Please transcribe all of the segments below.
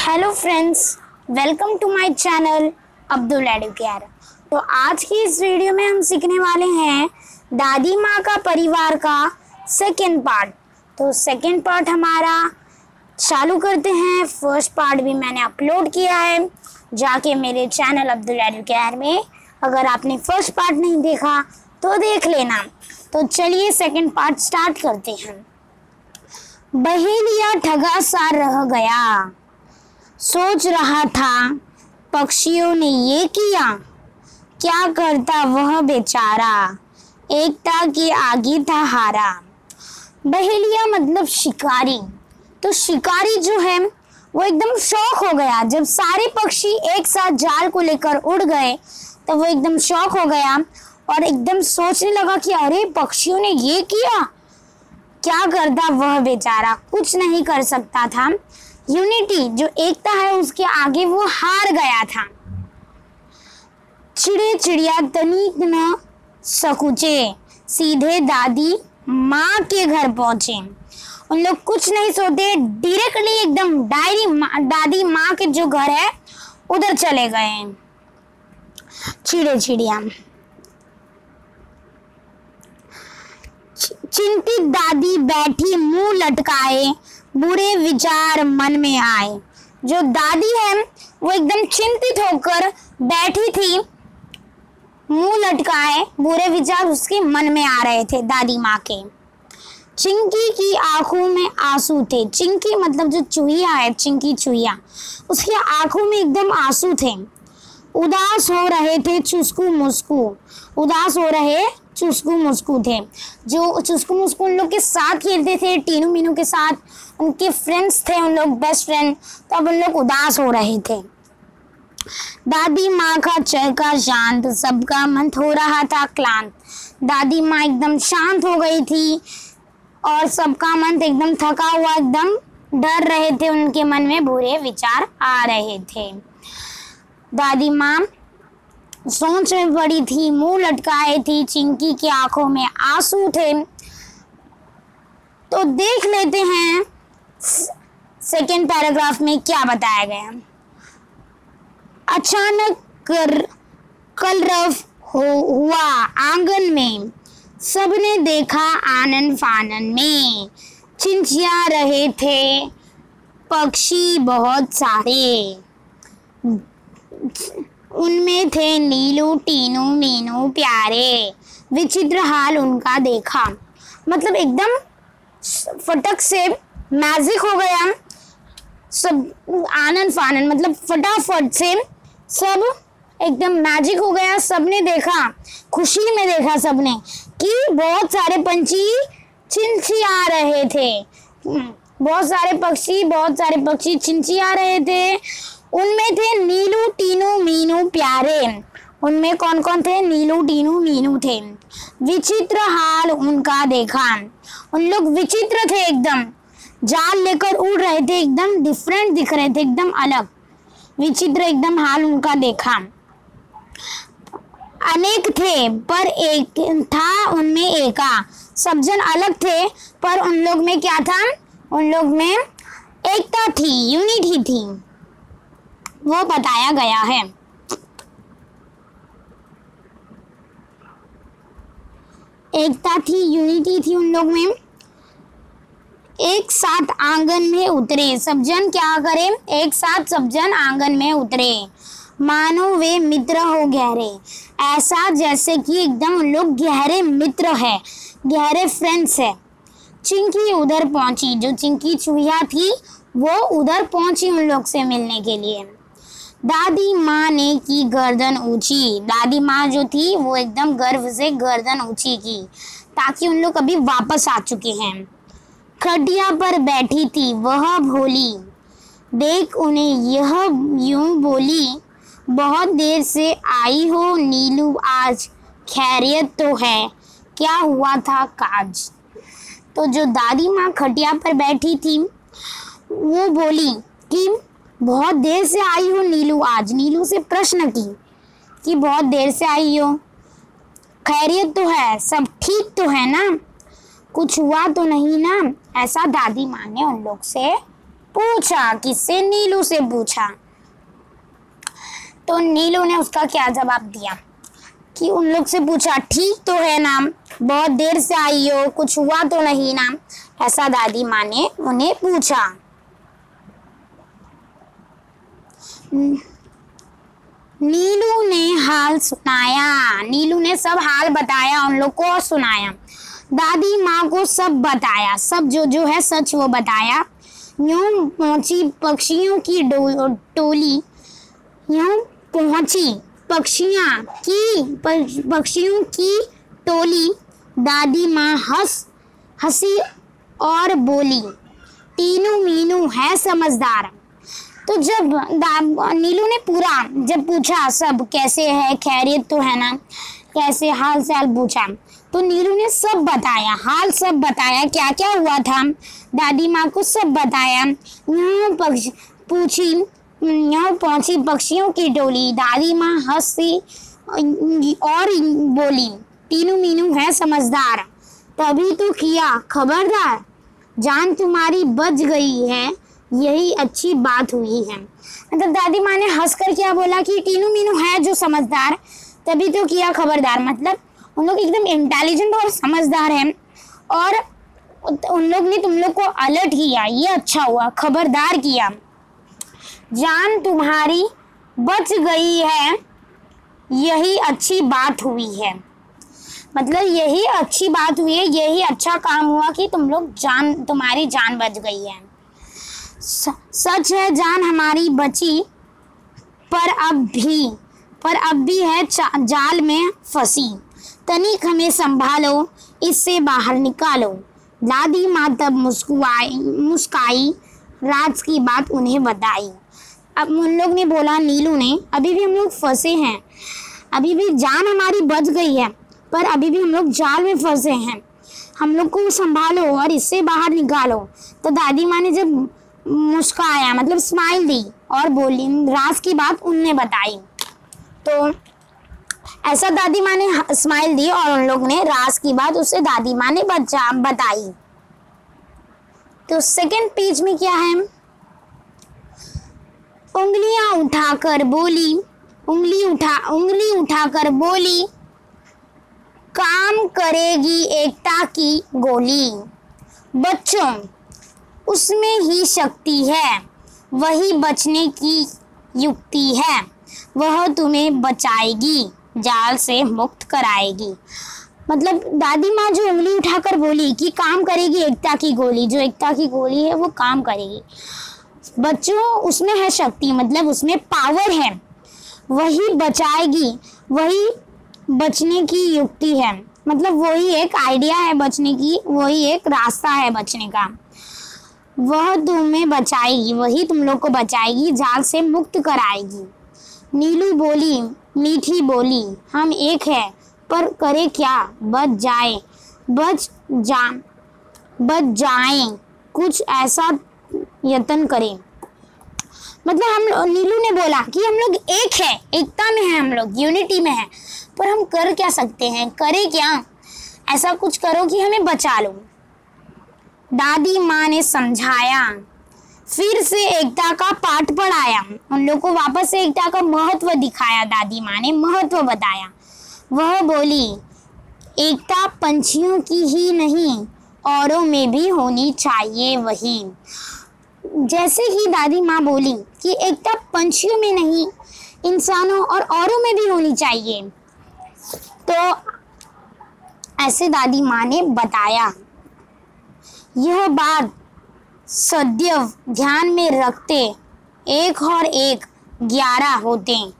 Hello friends, welcome to my channel Abdul Educare. तो आज की इस वीडियो में हम सीखने वाले हैं दादी माँ का परिवार का सेकेंड पार्ट। तो सेकेंड पार्ट हमारा चालू करते हैं। फर्स्ट पार्ट भी मैंने अपलोड किया है, जाके मेरे चैनल अब्दुल एडुकेयर में अगर आपने फर्स्ट पार्ट नहीं देखा तो देख लेना। तो चलिए सेकेंड पार्ट स्टार्ट करते हैं। बहेलिया ठगा सा रह गया, सोच रहा था पक्षियों ने ये किया, क्या करता वह बेचारा, एकता के आगे था हारा। बहेलिया मतलब शिकारी। तो शिकारी जो है वो एकदम शौक हो गया जब सारे पक्षी एक साथ जाल को लेकर उड़ गए, तो वो एकदम शौक हो गया और एकदम सोचने लगा कि अरे पक्षियों ने ये किया, क्या करता वह बेचारा, कुछ नहीं कर सकता था। यूनिटी जो एकता है उसके आगे वो हार गया था। चिड़े चिड़िया तनिक न सकुचे, सीधे दादी माँ के घर पहुंचे। उन लोग कुछ नहीं सोते, डायरेक्टली एकदम दादी माँ के जो घर है उधर चले गए। चिड़े चिड़िया चिंतित दादी बैठी मुंह लटकाए, बुरे विचार मन में आए। जो दादी है वो एकदम चिंतित होकर बैठी थी, मुंह लटकाए, बुरे विचार उसके मन में आ रहे थे दादी माँ के। चिंकी की आंखों में आंसू थे। चिंकी मतलब जो चूहिया है, चिंकी चूहिया, उसकी आंखों में एकदम आंसू थे। उदास हो रहे थे चुस्कू मुस्कू, उदास हो रहे चुस्कू मुस्कू थे। जो चुस्कू मुस्कू उन लोग के साथ खेलते थे, टीनू मीनू के साथ, उनके फ्रेंड्स थे, उन लोग बेस्ट फ्रेंड, तो अब उन लोग उदास हो रहे थे। दादी माँ का चेहरा शांत, सबका मन हो रहा था क्लांत। दादी माँ एकदम शांत हो गई थी और सबका मन एकदम थका हुआ, एकदम डर रहे थे, उनके मन में बुरे विचार आ रहे थे। दादी माँ सोच में पड़ी थी, मुंह लटकाए थी, चिंकी की आंखों में आंसू थे। तो देख लेते हैं सेकेंड पैराग्राफ में क्या बताया गया। अचानक कलरव हुआ आंगन में, सबने देखा आनन फानन में, चिंचिया रहे थे पक्षी बहुत सारे, उनमें थे नीलू टीनू मीनू प्यारे, विचित्र हाल उनका देखा। मतलब एकदम फटक से मैजिक हो गया, सब आनन फानन मतलब फटाफट से सब एकदम मैजिक हो गया। सबने देखा, खुशी में देखा सबने कि बहुत सारे पंछी चिंचिया रहे थे, बहुत सारे पक्षी चिंचिया रहे थे। उनमें थे नीलू टीनू मीनू प्यारे, उनमें कौन कौन थे, नीलू टीनू मीनू थे। विचित्र हाल उनका देखा, उन लोग विचित्र थे, एकदम जाल लेकर उड़ रहे थे, एकदम डिफरेंट दिख रहे थे, एकदम अलग, विचित्र एकदम हाल उनका देखा। अनेक थे पर एक था उनमें एका, सब जन अलग थे पर उन लोग में क्या था, उन लोग में एकता थी, यूनिटी थी, वो बताया गया है। एकता थी, यूनिटी थी उन लोग में। एक साथ आंगन में उतरे, सब जन क्या करें, एक साथ सब जन आंगन में उतरे, मानो वे मित्र हो गहरे, ऐसा जैसे कि एकदम उन लोग गहरे मित्र है, गहरे फ्रेंड्स है। चिंकी उधर पहुंची, जो चिंकी चूहिया थी वो उधर पहुंची उन लोग से मिलने के लिए। दादी माँ ने की गर्दन ऊंची, दादी माँ जो थी वो एकदम गर्व से गर्दन ऊंची की, ताकि उन लोग अभी वापस आ चुके हैं। खटिया पर बैठी थी वह भोली, देख उन्हें यह यूं बोली, बहुत देर से आई हो नीलू आज, खैरियत तो है, क्या हुआ था काज। तो जो दादी माँ खटिया पर बैठी थी वो बोली कि बहुत देर से आई हो नीलू आज, नीलू से प्रश्न की कि बहुत देर से आई हो, खैरियत तो है, सब ठीक तो है ना, कुछ हुआ तो नहीं ना, ऐसा दादी माँ ने उन लोग से पूछा, किससे? नीलू से पूछा। तो नीलू ने उसका क्या जवाब दिया कि उन लोग से पूछा, ठीक तो है ना, बहुत देर से आई हो, कुछ हुआ तो नहीं ना, ऐसा दादी माँ ने उन्हें पूछा। नीलू ने हाल सुनाया, नीलू ने सब हाल बताया, उन लोग को सुनाया। दादी माँ को सब बताया, सब जो है सच वो बताया। यूं पहुंची पक्षियों की टोली, यूं पहुंची पक्षियों की टोली। दादी माँ हंसी और बोली, टीनू मीनू है समझदार। तो जब नीलू ने जब पूछा सब कैसे है, खैरियत तो है ना, कैसे हाल चाल पूछा, तो नीलू ने सब बताया, हाल सब बताया, क्या क्या हुआ था, दादी माँ को सब बताया। यहाँ पहुंची पक्षियों की टोली। दादी माँ हंसी और बोली, टीनू मीनू है समझदार। तभी तो किया खबरदार, जान तुम्हारी बच गई है, यही अच्छी बात हुई है। मतलब दादी माँ ने हंसकर क्या बोला कि टीनू मीनू है जो समझदार, तभी तो किया खबरदार। मतलब उन लोग एकदम इंटेलिजेंट और समझदार हैं, और उन लोग ने तुम लोग को अलर्ट किया, ये अच्छा हुआ, खबरदार किया। जान तुम्हारी बच गई है, यही अच्छी बात हुई है। मतलब यही अच्छी बात हुई है, यही अच्छा काम हुआ कि तुम्हारी जान बच गई है। सच है जान हमारी बची, पर अब भी है जाल में फंसी। तनिक हमें संभालो, इससे बाहर निकालो। दादी माँ तब मुस्काई, राज की बात उन्हें बताई। अब उन लोग ने बोला, नीलू ने, अभी भी हम लोग फंसे हैं, अभी भी जान हमारी बच गई है, पर अभी भी हम लोग जाल में फंसे हैं, हम लोग को संभालो और इससे बाहर निकालो। तो दादी माँ ने जब मुस्काया, मतलब स्माइल दी और बोली, राज की बात उनने बताई। तो ऐसा दादी माँ ने स्माइल दी और उन लोग ने राज की बात उसे दादी माँ ने बताई। तो सेकंड पेज में क्या है, उंगली उठाकर बोली, काम करेगी एकता की गोली। बच्चों, उसमें ही शक्ति है, वही बचने की युक्ति है, वह तुम्हें बचाएगी, जाल से मुक्त कराएगी। मतलब दादी माँ जो उंगली उठाकर बोली कि काम करेगी एकता की गोली, जो एकता की गोली है वो काम करेगी। बच्चों, उसमें है शक्ति, मतलब उसमें पावर है, वही बचाएगी, वही बचने की युक्ति है, मतलब वही एक आइडिया है बचने की, वही एक रास्ता है बचने का। वह तुम्हें बचाएगी, वही तुम लोग को बचाएगी, जाल से मुक्त कराएगी। नीलू बोली, मीठी बोली, हम एक है, पर करे क्या, बच जाए, कुछ ऐसा यत्न करें। मतलब नीलू ने बोला कि हम लोग एक है, एकता में है, हम लोग यूनिटी में है, पर हम कर क्या सकते हैं, करे क्या, ऐसा कुछ करो कि हमें बचा लो। दादी माँ ने समझाया, फिर से एकता का पाठ पढ़ाया, उन लोग को वापस से एकता का महत्व दिखाया, दादी माँ ने महत्व बताया। वह बोली, एकता पंछियों की ही नहीं, औरों में भी होनी चाहिए वही। जैसे ही दादी माँ बोली कि एकता पंछियों में नहीं, इंसानों और औरों में भी होनी चाहिए, तो ऐसे दादी माँ ने बताया। यह बात सदैव ध्यान में रखते, 1 और 1 11 होते।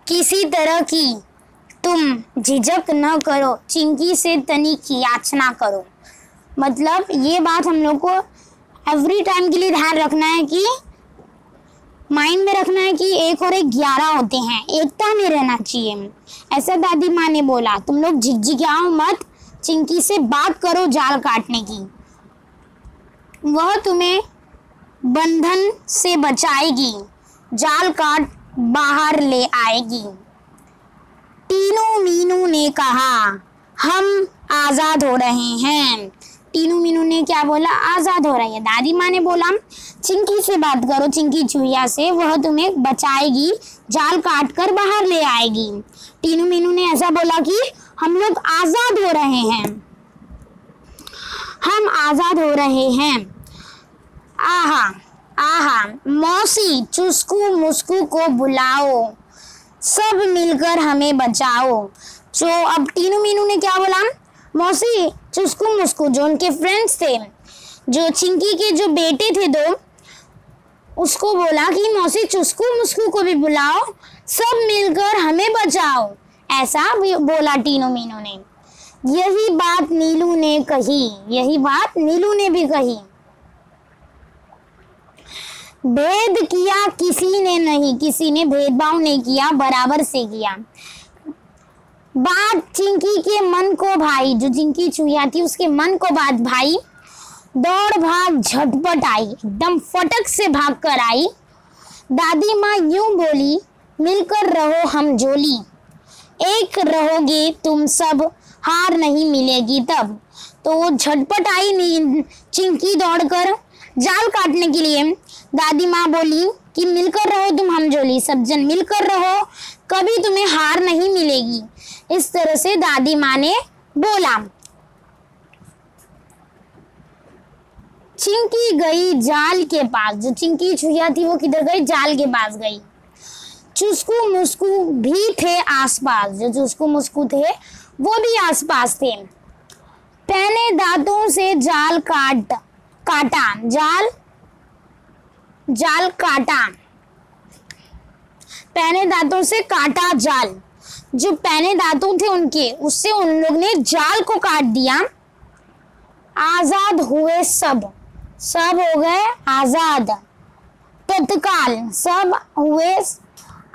किसी तरह की तुम झिझक न करो, चिंकी से तनिक याचना करो। मतलब ये बात हम लोग को एवरी टाइम के लिए ध्यान रखना है, कि माइंड में रखना है कि 1 और 1 11 होते हैं, एकता में रहना चाहिए। ऐसा दादी माँ ने बोला, तुम लोग झिझकियाओ मत, चिंकी से बात करो जाल काटने की, वह तुम्हें बंधन से बचाएगी, जाल काट बाहर ले आएगी। टीनू मीनू ने कहा, हम आज़ाद हो रहे हैं। टीनू मीनू ने क्या बोला, आज़ाद हो रही है। दादी माँ ने बोला चिंकी से बात करो, चिंकी चूहिया से, वह तुम्हें बचाएगी, जाल काट कर बाहर ले आएगी। टीनू मीनू ने ऐसा बोला कि हम लोग आज़ाद हो रहे हैं, हम आज़ाद हो रहे हैं। आहा आहा, मौसी चुस्कू मुस्कू को बुलाओ, सब मिलकर हमें बचाओ। तो अब टीनू मीनू ने क्या बोला, मौसी चुस्कू मुस्कू जो उनके फ्रेंड्स थे, जो चिंकी के जो बेटे थे दो, उसको बोला कि मौसी चुस्कू मुस्कू को भी बुलाओ, सब मिलकर हमें बचाओ। ऐसा बोला टीनू मीनू ने। यही बात नीलू ने कही, यही बात नीलू ने भी कही। भेद किया किसी ने नहीं, किसी ने भेदभाव नहीं किया, बराबर से किया। बात चिंकी के मन को भाई, जो चिंकी चूहिया थी उसके मन को बात भाई। दौड़ भाग झटपट आई, एकदम फटक से भाग कर आई। दादी माँ यूं बोली, मिलकर रहो हम जोली, एक रहोगे तुम सब, हार नहीं मिलेगी तब। तो वो झटपट आई चिंकी दौड़कर जाल काटने के लिए। दादी माँ बोली कि मिलकर रहो तुम हम जोली, सब जन मिलकर रहो, कभी तुम्हें हार नहीं मिलेगी। इस तरह से दादी माँ ने बोला। चिंकी गई जाल के पास, जो चिंकी चूहिया थी वो किधर गई, जाल के पास गई। चुस्कू मुस्कू भी थे आसपास, जो चुस्कू मुस्कू थे वो भी आसपास थे। पहने दांतों से जाल काटा, जाल काटा, पहने दांतों से काटा जाल। जो पहने दांतों थे उनके, उससे उन लोग ने जाल को काट दिया। आजाद हुए सब, सब हो गए आजाद तत्काल, सब हुए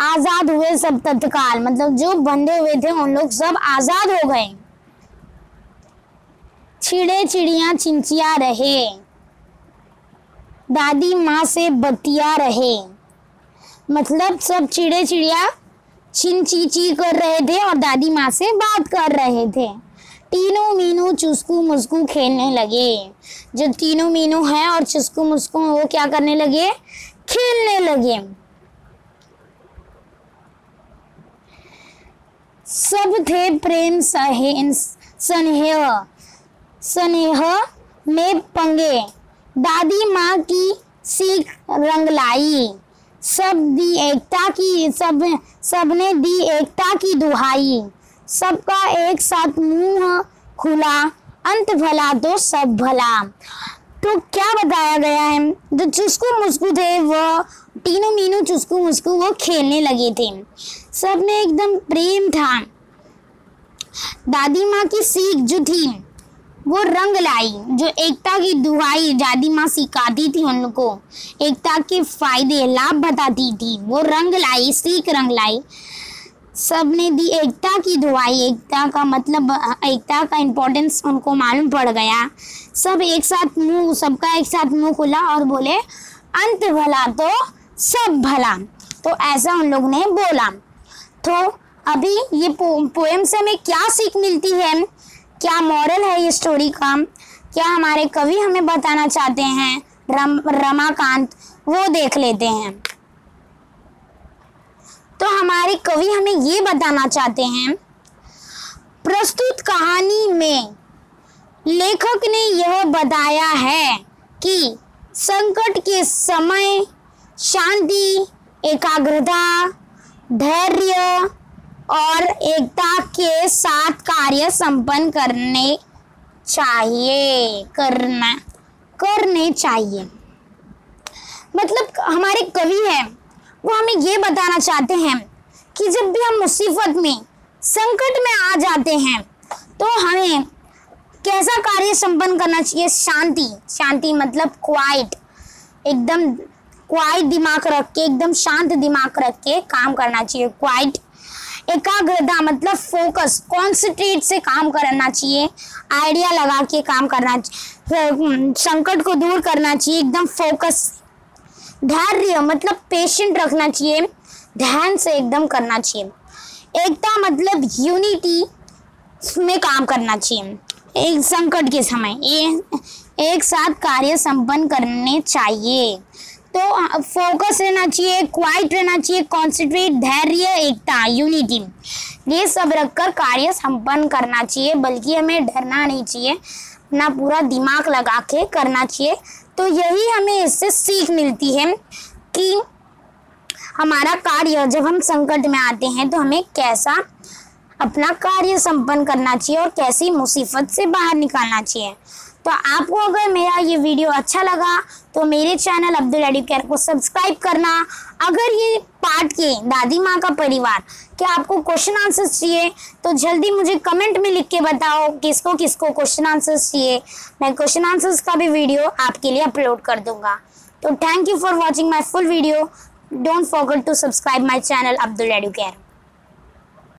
आजाद हुए सब तत्काल, मतलब जो बंधे हुए थे उन लोग सब आजाद हो गए। चिड़े चिड़िया चिंचिया रहे, दादी माँ से बतिया रहे, मतलब सब चिड़े चिड़िया चिंची कर रहे थे और दादी माँ से बात कर रहे थे। टीनू मीनू चुस्कू मुस्कू खेलने लगे। जो टीनू मीनू है और चुस्कू मुस्कू वो क्या करने लगे, खेलने लगे। सब थे प्रेम स्नेह में पंगे, दादी माँ की सीख रंग लाई। सबने दी एकता की दुहाई, सबका एक साथ मुंह खुला, अंत भला तो सब भला। तो क्या बताया गया है, जो चुस्कू मुस्कू थे वो टीनू मीनू चुस्कू मुस्कू वो खेलने लगे थे, सब में एकदम प्रेम था। दादी माँ की सीख जो थी वो रंग लाई, जो एकता की दुहाई दादी माँ सिखाती थी उनको, एकता के फायदे लाभ बताती थी, वो रंग लाई, सीख रंग लाई। सबने दी एकता की दुहाई, एकता का मतलब एकता का इम्पोर्टेंस उनको मालूम पड़ गया। सब एक साथ मुंह, सबका एक साथ मुंह खुला और बोले अंत भला तो सब भला। तो ऐसा उन लोग ने बोला। तो अभी ये पोएम से हमें क्या सीख मिलती है, क्या मॉरल है ये स्टोरी का, क्या हमारे कवि हमें बताना चाहते हैं, रमाकांत, वो देख लेते हैं। तो हमारे कवि हमें ये बताना चाहते हैं, प्रस्तुत कहानी में लेखक ने यह बताया है कि संकट के समय शांति, एकाग्रता, धैर्य और एकता के साथ कार्य संपन्न करने चाहिए। मतलब हमारे कवि हैं वो हमें ये बताना चाहते हैं कि जब भी हम मुसीबत में, संकट में आ जाते हैं तो हमें कैसा कार्य संपन्न करना चाहिए। शांति मतलब क्वाइट, एकदम क्वाइट दिमाग रख के, एकदम शांत दिमाग रख के काम करना चाहिए, क्वाइट। एकाग्रता मतलब फोकस, कॉन्सेंट्रेट से काम करना चाहिए, आइडिया लगा के काम करना चाहिए, संकट को दूर करना चाहिए एकदम फोकस। धैर्य मतलब पेशेंट रखना चाहिए, ध्यान से एकदम करना चाहिए। एकता मतलब यूनिटी में काम करना चाहिए। एक संकट के समय ये एक साथ कार्य संपन्न करने चाहिए। तो फोकस रहना चाहिए, क्वाइट रहना चाहिए, कॉन्सेंट्रेट, धैर्य, एकता, यूनिटी, ये सब रखकर कार्य संपन्न करना चाहिए। बल्कि हमें डरना नहीं चाहिए, अपना पूरा दिमाग लगा के करना चाहिए। तो यही हमें इससे सीख मिलती है कि हमारा कार्य जब हम संकट में आते हैं तो हमें कैसा अपना कार्य संपन्न करना चाहिए और कैसी मुसीबत से बाहर निकालना चाहिए। तो आपको अगर मेरा ये वीडियो अच्छा लगा तो मेरे चैनल अब्दुल एडुकेयर को सब्सक्राइब करना। अगर ये पार्ट के दादी माँ का परिवार क्या आपको क्वेश्चन आंसर्स चाहिए तो जल्दी मुझे कमेंट में लिख के बताओ किसको किसको क्वेश्चन आंसर्स चाहिए। मैं क्वेश्चन आंसर्स का भी वीडियो आपके लिए अपलोड कर दूंगा। तो thank you for watching my full video. Don't forget to subscribe my channel Abdul Educare.